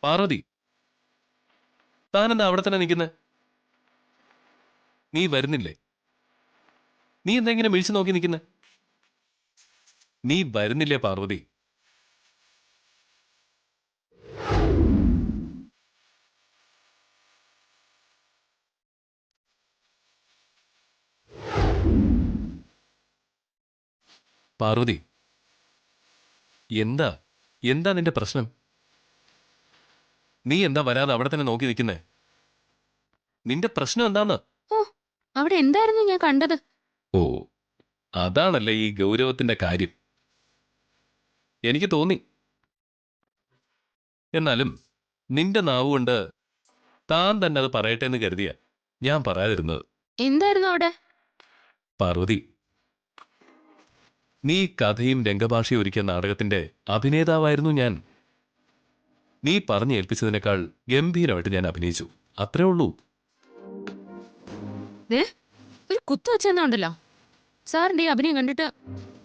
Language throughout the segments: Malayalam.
പാർവതി, താനെന്താ അവിടെ തന്നെ നിൽക്കുന്നെ? നീ വരുന്നില്ലേ? നീ എന്താ ഇങ്ങനെ മിഴിച്ചു നോക്കി നിൽക്കുന്നെ? നീ വരുന്നില്ലേ പാർവതി? പാർവതി, എന്താ എന്താ നിന്റെ പ്രശ്നം? നീ എന്താ വരാതെ അവിടെ തന്നെ നോക്കി നിൽക്കുന്നേ? നിന്റെ പ്രശ്നം എന്താന്ന്? ഓ, അവിടെ എന്തായിരുന്നു ഞാൻ കണ്ടത്? ഓ, അതാണല്ലേ ഈ ഗൗരവത്തിന്റെ കാര്യം. എനിക്ക് തോന്നി. എന്നാലും നിന്റെ നാവുകൊണ്ട് താൻ തന്നെ അത് പറയട്ടെ എന്ന് കരുതിയ ഞാൻ പറയാതിരുന്നത്. എന്തായിരുന്നു അവിടെ? പാർവതി, നീ കഥയും രംഗഭാഷയും ഒരുക്കിയ നാടകത്തിന്റെ അഭിനേതാവായിരുന്നു ഞാൻ. നീ പറഞ്ഞു ഏൽപ്പിച്ചതിനേക്കാൾ ഗംഭീരമായിട്ട് ഞാൻ അഭിനയിച്ചു, അത്രേ ഉള്ളൂ. ഒരു കുത്തു വെച്ചെന്നുണ്ടല്ലോ, സാറിന്റെ ഈ അഭിനയം കണ്ടിട്ട്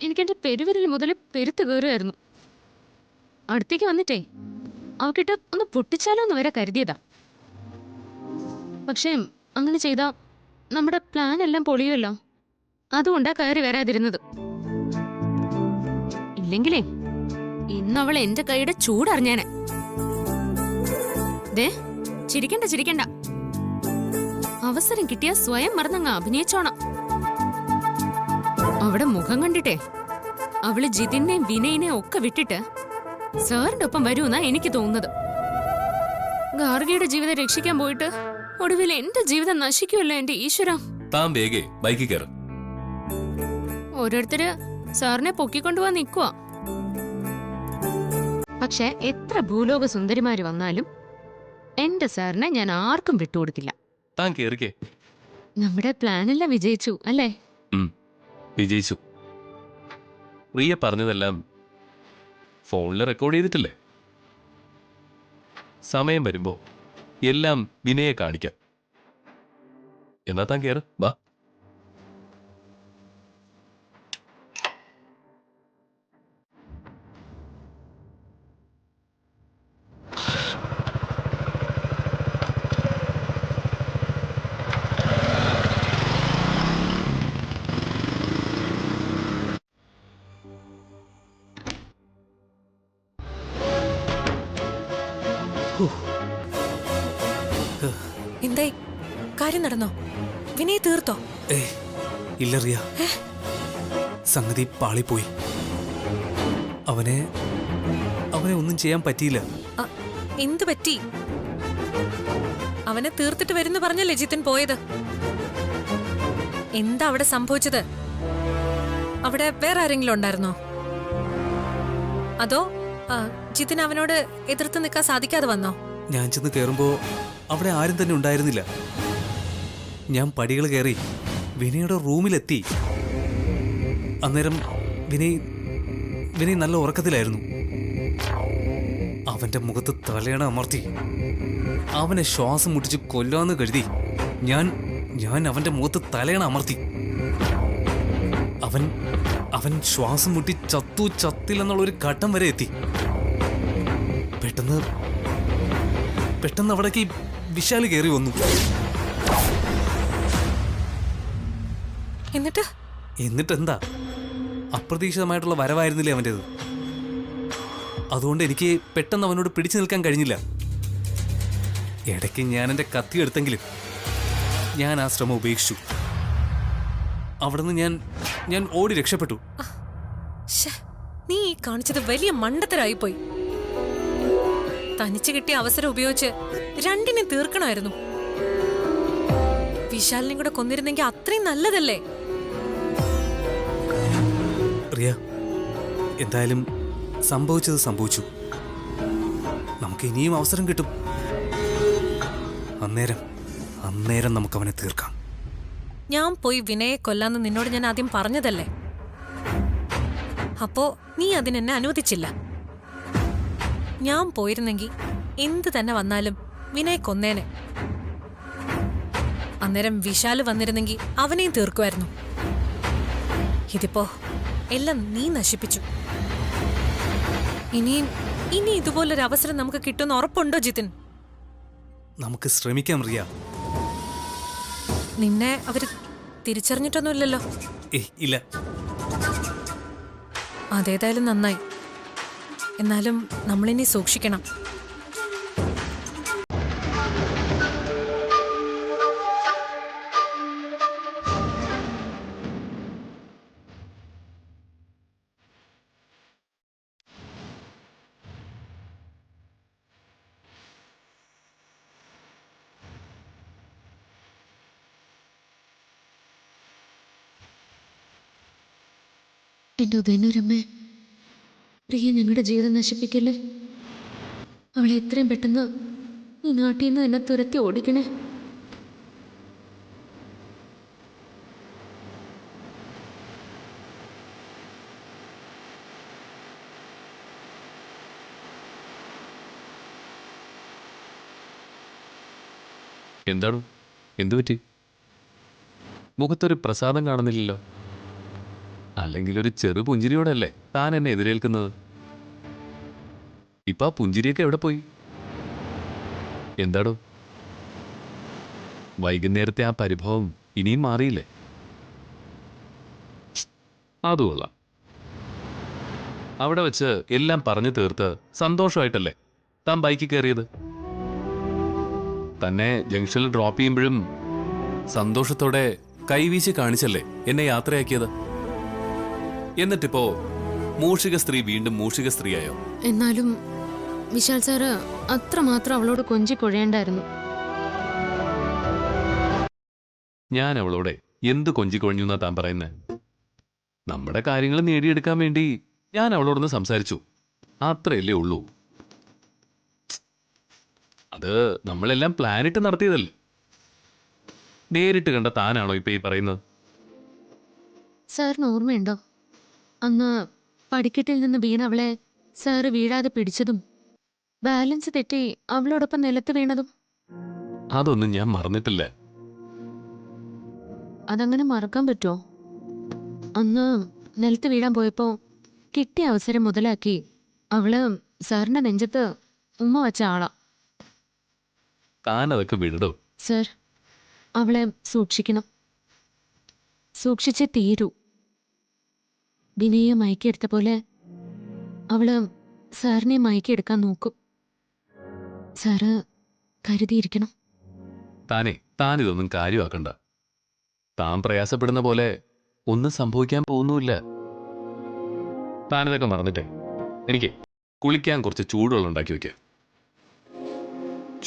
എനിക്കെന്റെ പെരുവിരൽ മുതൽ പെരുത്ത് കയറുമായിരുന്നു. അടുത്തേക്ക് വന്നിട്ടേ അവക്കിട്ട് ഒന്ന് പൊട്ടിച്ചാലോ എന്ന് വരെ കരുതിയതാ. പക്ഷേ അങ്ങനെ ചെയ്താ നമ്മുടെ പ്ലാൻ എല്ലാം പൊളിയുമല്ലോ. അതുകൊണ്ടാ കയറി വരാതിരുന്നത്. ഇല്ലെങ്കിലേ ഇന്നവൾ എന്റെ കൈയുടെ ചൂടറിഞ്ഞേനെ. ദേ, ചിരിക്കണ്ട ചിരിക്കണ്ട. അവസരം കിട്ടിയ സ്വയം മറന്നങ്ങ് അഭിനയിച്ചോണം. അവിടെ മുഖം കണ്ടിട്ടേ അവള് ജിതിനെയും വിനയനെയും ഒക്കെ വിട്ടിട്ട് സാറിന്റെ ഒപ്പം വരുമെന്നാ എനിക്ക് തോന്നുന്നത്. ഗാർഗിയുടെ ജീവിതം രക്ഷിക്കാൻ പോയിട്ട് ഒടുവിൽ എന്റെ ജീവിതം നശിക്കുമല്ലോ എന്റെ ഈശ്വര. താൻ വേഗേ ബൈക്കിൽ കയറും. ഓരോരുത്തര് സാറിനെ പൊക്കിക്കൊണ്ടുപോവാൻ നിൽക്കുക. പക്ഷെ എത്ര ഭൂലോക സുന്ദരിമാര് വന്നാലും എന്റെ സാറിനെ ഞാൻ ആർക്കും വിട്ടുകൊടുക്കില്ല. താൻ കേറിക്കേ. നമ്മുടെ പ്ലാനെല്ലാം വിജയിച്ചു അല്ലേ? വിജയിച്ചു. റിയ പറഞ്ഞതെല്ലാം ഫോണിൽ റെക്കോർഡ് ചെയ്തിട്ടില്ലേ? സമയം വരുമ്പോ എല്ലാം വിനയെ കാണിക്കാം. എന്നാ താൻ കേറ്, വാ. എന്തായി? കാര്യം നടന്നോ? വിനയ് തീർത്തോ? ഇല്ല റിയ, സംഗതി പാളിപ്പോയി. അവനെ ഒന്നും ചെയ്യാൻ പറ്റിയില്ല. എന്തു പറ്റി? അവനെ തീർത്തിട്ട് വരുന്നു പറഞ്ഞല്ലേ ജിതിൻ പോയത്? എന്താ അവിടെ സംഭവിച്ചത്? അവിടെ വേറെ ആരെങ്കിലും ഉണ്ടായിരുന്നോ? അതോ ജിതിൻ അവനോട് എതിർത്ത് നിൽക്കാൻ സാധിക്കാതെ വന്നോ? ഞാൻ ചെന്ന് കയറുമ്പോ അവിടെ ആരും തന്നെ ഉണ്ടായിരുന്നില്ല. ഞാൻ പടികൾ കയറി വിനയുടെ റൂമിലെത്തി. അന്നേരം വിനയ് നല്ല ഉറക്കത്തിലായിരുന്നു. അവന്റെ മുഖത്ത് തലയണ അമർത്തി അവനെ ശ്വാസം മുട്ടിച്ച് കൊല്ലാന്ന് കരുതി ഞാൻ അവന്റെ മുഖത്ത് തലയണ അമർത്തി. അവൻ ശ്വാസം മുട്ടി ചത്തില്ലെന്നുള്ള ഒരു ഘട്ടം വരെ എത്തി. പെട്ടെന്ന് അവിടേക്ക് വിശാല് കയറി വന്നു. എന്നിട്ടെന്താ, അപ്രതീക്ഷിതമായിട്ടുള്ള വരവായിരുന്നില്ലേ അവൻ്റെത്. അതുകൊണ്ട് എനിക്ക് പെട്ടെന്ന് അവനോട് പിടിച്ചു നിൽക്കാൻ കഴിഞ്ഞില്ല. ഇടയ്ക്ക് ഞാൻ എൻ്റെ കത്തി എടുത്തെങ്കിലും ഞാൻ ആ ശ്രമം ഉപേക്ഷിച്ചു. അവിടുന്ന് ഞാൻ ഓടി രക്ഷപ്പെട്ടു. നീ കാണിച്ചത് വലിയ മണ്ടത്തരായി പോയി. തനിച്ച് കിട്ടിയ അവസരം ഉപയോഗിച്ച് രണ്ടിനെ തീർക്കണമായിരുന്നു. വിശാലിനെ കൂടെ കൊന്നിരുന്നെങ്കിൽ അത്രയും നല്ലതല്ലേ? റിയ, എന്തായാലും സംഭവിച്ചത് സംഭവിച്ചു. നമുക്ക് ഇനിയും അവസരം കിട്ടും. അന്നേരം നമുക്ക് അവനെ തീർക്കാം. ഞാൻ പോയി വിനയെ കൊല്ലാന്ന് നിന്നോട് ഞാൻ ആദ്യം പറഞ്ഞതല്ലേ? അപ്പോ നീ അതിനെന്നെ അനുവദിച്ചില്ല. ഞാൻ പോയിരുന്നെങ്കിൽ എന്ത് തന്നെ വന്നാലും വിനയ് കൊന്നേനെ. അന്നേരം വിശാല് വന്നിരുന്നെങ്കിൽ അവനെയും തീർക്കുമായിരുന്നു. ഇതിപ്പോ എല്ലാം നീ നശിപ്പിച്ചു. ഇനിയും ഇനി ഇതുപോലൊരു അവസരം നമുക്ക് കിട്ടുമെന്ന് ഉറപ്പുണ്ടോ ജിതിൻ? നമുക്ക് ശ്രമിക്കാം റിയ. നിന്നെ അവര് തിരിച്ചറിഞ്ഞിട്ടൊന്നുമില്ലല്ലോ. ഇല്ല. അതേതായാലും നന്നായി. എന്നാലും നമ്മളിനി സൂക്ഷിക്കണം. എന്റെ ഉദയനൂരമ്മേ, പ്രിയ ഞങ്ങളുടെ ജീവിതം നശിപ്പിക്കല്ലേ. അവളെ എത്രയും പെട്ടെന്ന് ഈ നാട്ടിൽ നിന്ന് എന്നെ തുരത്തി ഓടിക്കണേ. എന്താണ്? എന്തു പറ്റി? മുഖത്തൊരു പ്രസാദം കാണുന്നില്ലല്ലോ. അല്ലെങ്കിൽ ഒരു ചെറു പുഞ്ചിരിയോടല്ലേ താൻ എന്നെ എതിരേൽക്കുന്നത്? ഇപ്പൊ ആ പുഞ്ചിരിയൊക്കെ എവിടെ പോയി? എന്താടോ, വൈകുന്നേരത്തെ ആ പരിഭവം ഇനിയും മാറിയില്ലേ? അതുകൊള്ളാം. അവിടെ വെച്ച് എല്ലാം പറഞ്ഞു തീർത്ത് സന്തോഷമായിട്ടല്ലേ താൻ ബൈക്കിൽ കയറിയത്? തന്നെ ജംഗ്ഷനിൽ ഡ്രോപ്പ് ചെയ്യുമ്പോഴും സന്തോഷത്തോടെ കൈവീശി കാണിച്ചല്ലേ എന്നെ യാത്രയാക്കിയത്. എന്നിട്ടിപ്പോ മൂഷിക സ്ത്രീ വീണ്ടും മൂഷിക സ്ത്രീയായോ? എന്നാലും വിശാൽ സാറ് അത്രമാത്രം അവളോട് കൊഞ്ചിക്കൊഴയേണ്ടായിരുന്നു. ഞാൻ അവളോടെ എന്ത് കൊഞ്ചിക്കൊഴഞ്ഞു എന്നാ താൻ പറയുന്നത്? നമ്മുടെ കാര്യങ്ങൾ നേടിയെടുക്കാൻ വേണ്ടി ഞാൻ അവളോടൊന്ന് സംസാരിച്ചു, അത്രയല്ലേ ഉള്ളൂ. അത് നമ്മളെല്ലാം പ്ലാനിട്ട് നടത്തിയതല്ലേ. നേരിട്ട് കണ്ട താനാണോ ഇപ്പൊ ഈ പറയുന്നത്? സാറിന് ഓർമ്മയുണ്ടോ അന്ന് പടിക്കെട്ടിൽ നിന്ന് വീണ അവളെ സാറ് വീഴാതെ പിടിച്ചതും ബാലൻസ് തെറ്റി അവളോടൊപ്പം നിലത്ത് വീണതും? അതൊന്നും ഞാൻ മറന്നിട്ടില്ല. അതങ്ങനെ മറക്കാൻ പറ്റുമോ? അന്ന് നിലത്ത് വീഴാൻ പോയപ്പോ കിട്ടിയ അവസരം മുതലാക്കി അവള് സാറിന്റെ നെഞ്ചത്ത് ഉമ്മ വച്ച ആളാ. താൻ അതൊക്കെ വിടടോ. സർ, അവളെ സൂക്ഷിക്കണം. സൂക്ഷിച്ചേ തീരൂ. വിനയെ മയക്കിയെടുത്ത പോലെ അവള് സാറിനെ മയക്കിയെടുക്കാൻ നോക്കും. സാറ് കരുതിയിരിക്കണം. താനിതൊന്നും കാര്യമാക്കണ്ട. താൻ പ്രയാസപ്പെടുന്ന പോലെ ഒന്നും സംഭവിക്കാൻ പോകുന്നുമില്ല. താനിതൊക്കെ മറന്നിട്ടേ എനിക്ക് കുളിക്കാൻ കുറച്ച് ചൂടുവെള്ളം ഉണ്ടാക്കി വെക്കുക.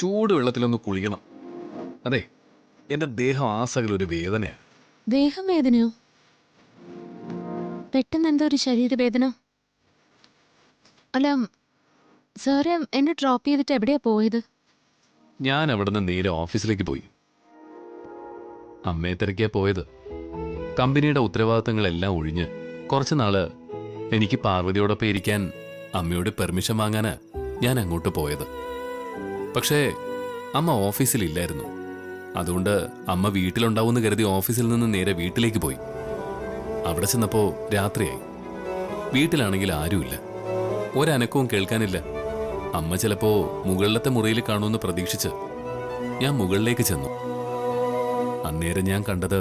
ചൂടുവെള്ളത്തിലൊന്ന് കുളിക്കണം. അതെ, എന്റെ ദേഹം ആസകലൊരു വേദനയാണ്. ദേഹം വേദനയോ? പെട്ടെന്ന് എന്തോ ഒരു ശരീരവേദന? അല്ല, സാറ് എന്നെ ഡ്രോപ്പ് ചെയ്തിട്ട് എവിടെയാ പോയത്? ഞാൻ അവിടെ നിന്ന് നേരെ ഓഫീസിലേക്ക് പോയി. അമ്മയെ തിരക്കിയാ പോയത്. കമ്പനിയുടെ ഉത്തരവാദിത്തങ്ങളെല്ലാം ഒഴിഞ്ഞ് കുറച്ച് നാള് എനിക്ക് പാർവതിയോടൊപ്പം ഇരിക്കാൻ അമ്മയോട് പെർമിഷൻ വാങ്ങാനാ ഞാൻ അങ്ങോട്ട് പോയത്. പക്ഷേ അമ്മ ഓഫീസിലില്ലായിരുന്നു. അതുകൊണ്ട് അമ്മ വീട്ടിലുണ്ടാവുമെന്ന് കരുതി ഓഫീസിൽ നിന്ന് നേരെ വീട്ടിലേക്ക് പോയി. അവിടെ ചെന്നപ്പോ രാത്രിയായി. വീട്ടിലാണെങ്കിൽ ആരുമില്ല, ഒരനക്കവും കേൾക്കാനില്ല. അമ്മ ചിലപ്പോ മുകളിലത്തെ മുറിയിൽ കാണുമെന്ന് പ്രതീക്ഷിച്ച് ഞാൻ മുകളിലേക്ക് ചെന്നു. അന്നേരം ഞാൻ കണ്ടത്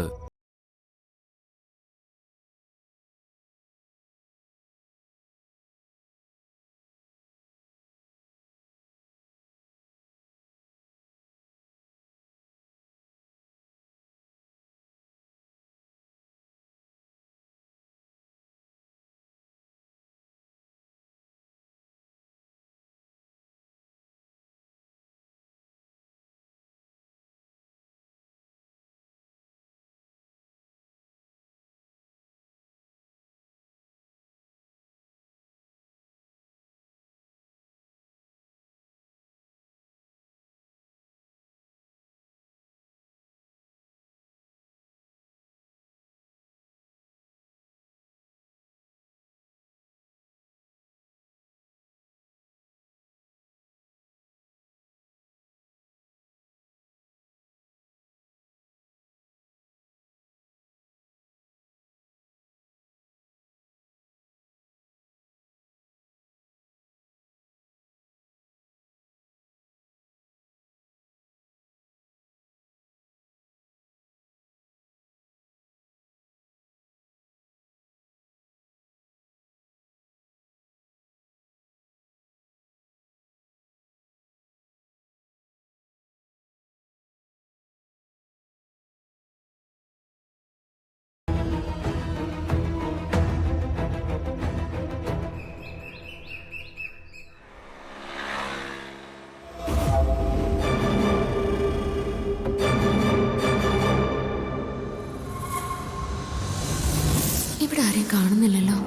ഇവിടെ ആരെയും കാണുന്നില്ലല്ലോ.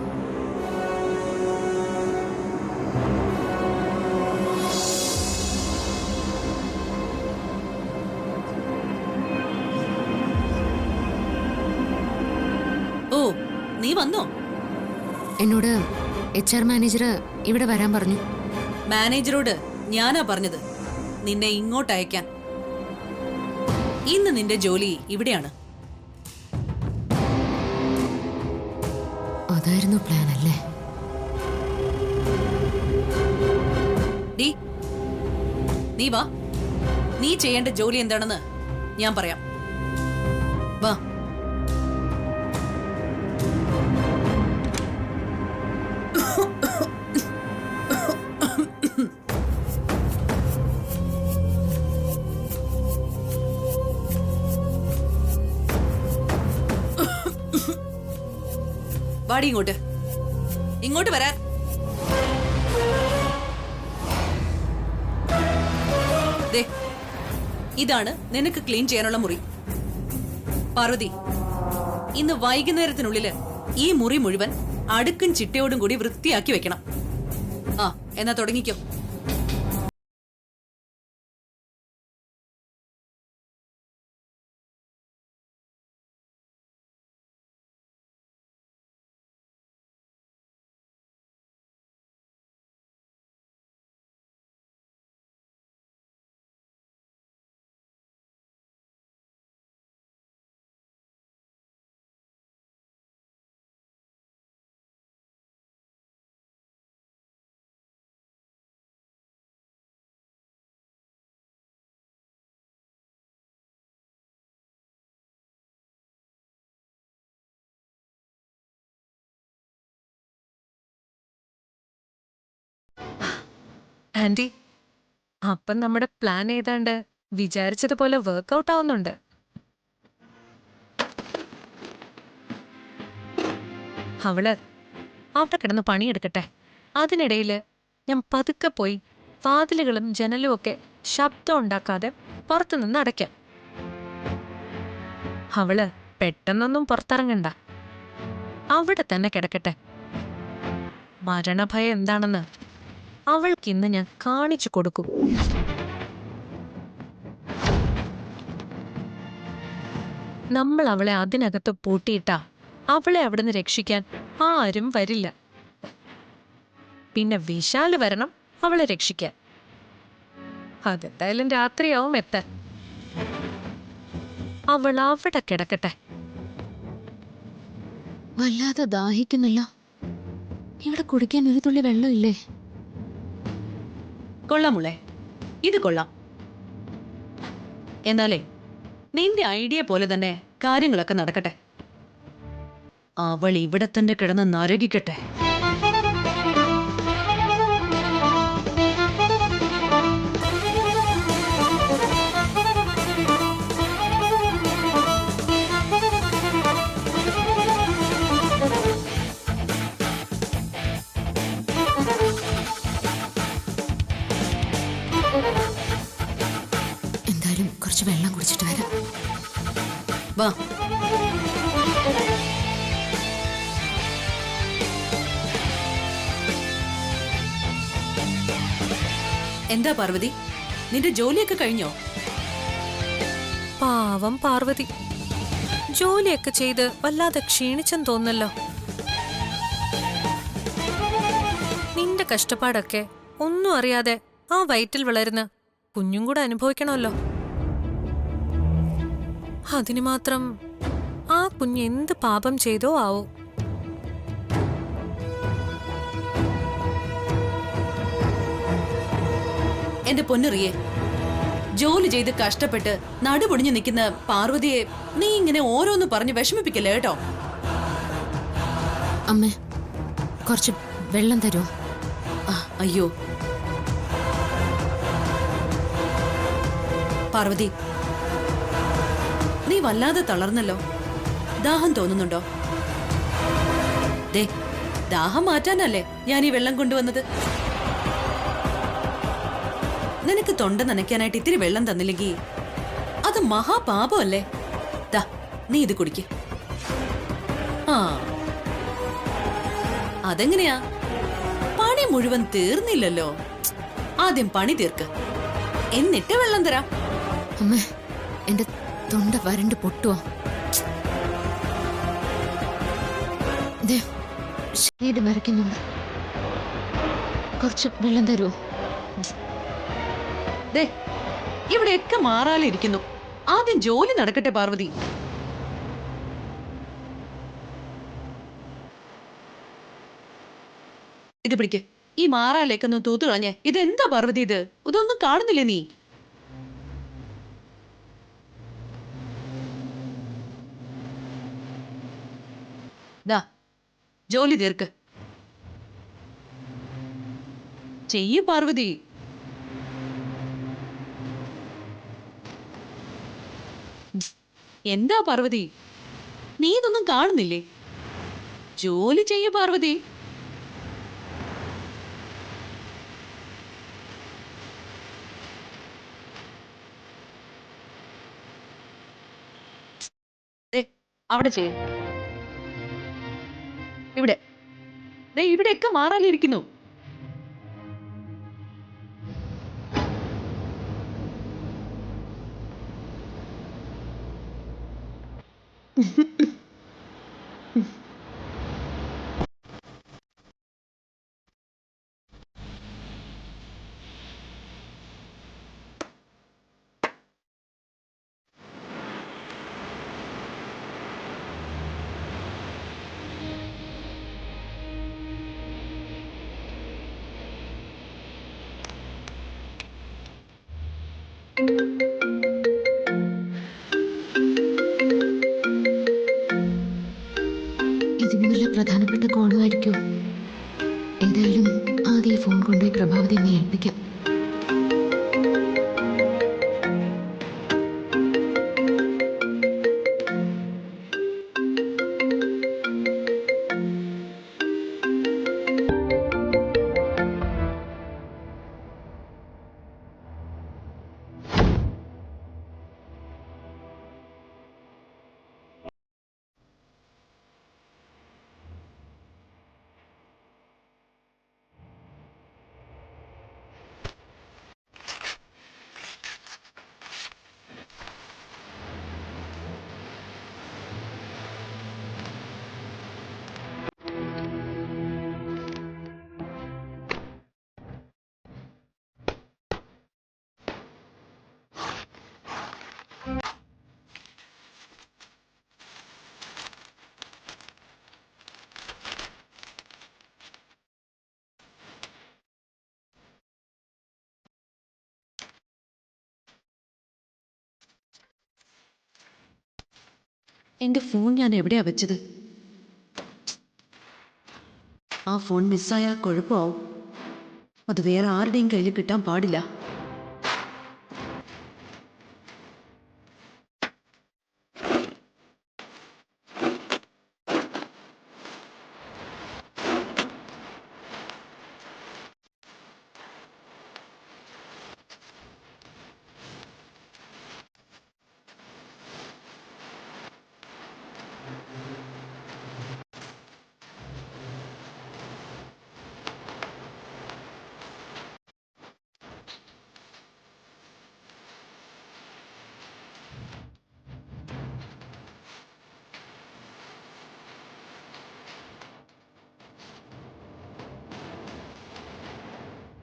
ഓ, നീ വന്നോ? എന്നോട് HR മാനേജർ ഇവിടെ വരാൻ പറഞ്ഞു. മാനേജരോട് ഞാനാ പറഞ്ഞത് നിന്നെ ഇങ്ങോട്ട് അയക്കാൻ. ഇന്ന് നിന്റെ ജോലി ഇവിടെയാണ്. അതായിരുന്നു പ്ലാൻ അല്ലേ? ഡി, നീ വാ. നീ ചെയ്യേണ്ട ജോലി എന്താണെന്ന് ഞാൻ പറയാം. വാ. വാടി ഇങ്ങോട്ട്. ഇങ്ങോട്ട് വരാൻ. ദേ, ഇതാണ് നിനക്ക് ക്ലീൻ ചെയ്യാനുള്ള മുറി. പാർവതി, ഇന്ന് വൈകുന്നേരത്തിനുള്ളില് ഈ മുറി മുഴുവൻ അടുക്കും ചിട്ടയോടും കൂടി വൃത്തിയാക്കി വെക്കണം. ആ, എന്നാ തുടങ്ങിക്കോ. ആന്റി, അപ്പം നമ്മുടെ പ്ലാൻ ഏതാണ്ട് വിചാരിച്ചതുപോലെ വർക്ക്ഔട്ട് ആവുന്നുണ്ട്. അവള് അവിടെ കിടന്ന് പണിയെടുക്കട്ടെ. അതിനിടയിൽ ഞാൻ പതുക്കെ പോയി വാതിലുകളും ജനലും ഒക്കെ ശബ്ദം ഉണ്ടാക്കാതെ പുറത്തുനിന്ന് അടയ്ക്കാം. അവള് പെട്ടെന്നൊന്നും പുറത്തിറങ്ങണ്ട, അവിടെ തന്നെ കിടക്കട്ടെ. മരണഭയം എന്താണെന്ന് അവൾക്കിന്ന് ഞാൻ കാണിച്ചു കൊടുക്കും. നമ്മൾ അവളെ അതിനകത്ത് പൂട്ടിയിട്ടാ അവളെ അവിടുന്ന് രക്ഷിക്കാൻ ആരും വരില്ല. പിന്നെ വിശാല് വരണം അവളെ രക്ഷിക്കാൻ. അതെന്തായാലും രാത്രിയാവും എത്താൻ. അവൾ അവിടെ കിടക്കട്ടെ. വല്ലാതെ ദാഹിക്കുന്നല്ലോ. ഇവിടെ കുടിക്കാൻ ഒരു തുള്ളി വെള്ളമില്ലേ? കൊള്ളാം മുളെ, ഇത് കൊള്ളാം. എന്നാലേ നിന്റെ ഐഡിയ പോലെ തന്നെ കാര്യങ്ങളൊക്കെ നടക്കട്ടെ. അവൾ ഇവിടെ തന്നെ കിടന്ന് നരകിക്കട്ടെ. എന്തായാലും കുറച്ച് വെള്ളം കുടിച്ചിട്ട് വരാം. വാ. എന്താ പാർവതി, നിന്റെ ജോലിയൊക്കെ കഴിഞ്ഞോ? പാവം പാർവതി, ജോലിയൊക്കെ ചെയ്ത് വല്ലാതെ ക്ഷീണിച്ചെന്ന് തോന്നല്ലോ. നിന്റെ കഷ്ടപ്പാടൊക്കെ ഒന്നും അറിയാതെ ആ വയറ്റിൽ വളരുന്ന കുഞ്ഞും കൂടെ അനുഭവിക്കണമല്ലോ. അതിന് മാത്രം ആ കുഞ്ഞ് എന്ത് പാപം ചെയ്തോ ആവോ. എന്റെ പൊന്നുറിയെ, ജോലി ചെയ്ത് കഷ്ടപ്പെട്ട് നടുപൊടിഞ്ഞു നിൽക്കുന്ന പാർവതിയെ നീ ഇങ്ങനെ ഓരോന്ന് പറഞ്ഞ് വിഷമിപ്പിക്കല്ലേ കേട്ടോ. അമ്മേ, കുറച്ച് വെള്ളം തരുമോ? അയ്യോ പാർവതി, നീ വല്ലാതെ തളർന്നല്ലോ. ദാഹം തോന്നുന്നുണ്ടോ? ദേ, ദാഹം മാറ്റാനല്ലേ ഞാൻ ഈ വെള്ളം കൊണ്ടുവന്നത്. നിനക്ക് തൊണ്ട നനയ്ക്കാനായിട്ട് ഇത്തിരി വെള്ളം തന്നില്ലെങ്കിൽ അത് മഹാപാപമല്ലേ. ദാ, നീ ഇത് കുടിക്ക്. ആ, അതെങ്ങനെയാ? പണി മുഴുവൻ തീർന്നില്ലല്ലോ. ആദ്യം പണി തീർക്ക്, എന്നിട്ട് വെള്ളം തരാം. അമ്മ, എന്റെ തൊണ്ട വരണ്ട് പൊട്ടുവാ. ശരീരം വരയ്ക്കുന്നുണ്ട്. കുറച്ച് വെള്ളം തരുമോ? ദേ, ഇവിടെയൊക്കെ മാറാലെ ഇരിക്കുന്നു. ആദ്യം ജോലി നടക്കട്ടെ പാർവതി. ഇത് പിടിക്ക്. ഈ മാറാലേക്കൊന്ന് തൂത്തു കളഞ്ഞേ. ഇതെന്താ പാർവതി ഇത്? ഇതൊന്നും കാണുന്നില്ലേ നീ? ദാ, ജോലി തീർക്ക്. ചെയ്യ് പാർവതി. എന്താ പാർവതി, നീ ഇതൊന്നും കാണുന്നില്ലേ? ജോലി ചെയ്യ പാർവതി. അവിടെ ചെയ്യ. ഇവിടെ ഇവിടെയൊക്കെ മാറാലിരിക്കുന്നു. ഇതിന് വല്ല പ്രധാനപ്പെട്ട കോളുമായിരിക്കും. ഏതായാലും ആദ്യം ഈ ഫോൺ കൊണ്ടുപോയി പ്രഭാവതി എന്നെ ഏൽപ്പിക്കാം. എന്റെ ഫോൺ ഞാൻ എവിടെയാ വെച്ചത്? ആ ഫോൺ മിസ്സായാൽ കുഴപ്പമാവും. അത് വേറെ ആരുടെയും കയ്യിൽ കിട്ടാൻ പാടില്ല.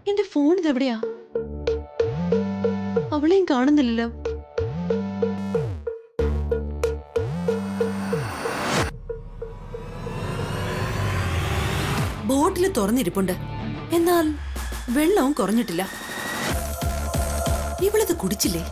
എന്റെ ഫോൺ ഇതെവിടെയാ? അവളെയും കാണുന്നില്ലല്ലോ. ബോട്ടിൽ തുറന്നിരിപ്പുണ്ട്, എന്നാൽ വെള്ളവും കുറഞ്ഞിട്ടില്ല. ഇവളത് കുടിച്ചില്ലേ?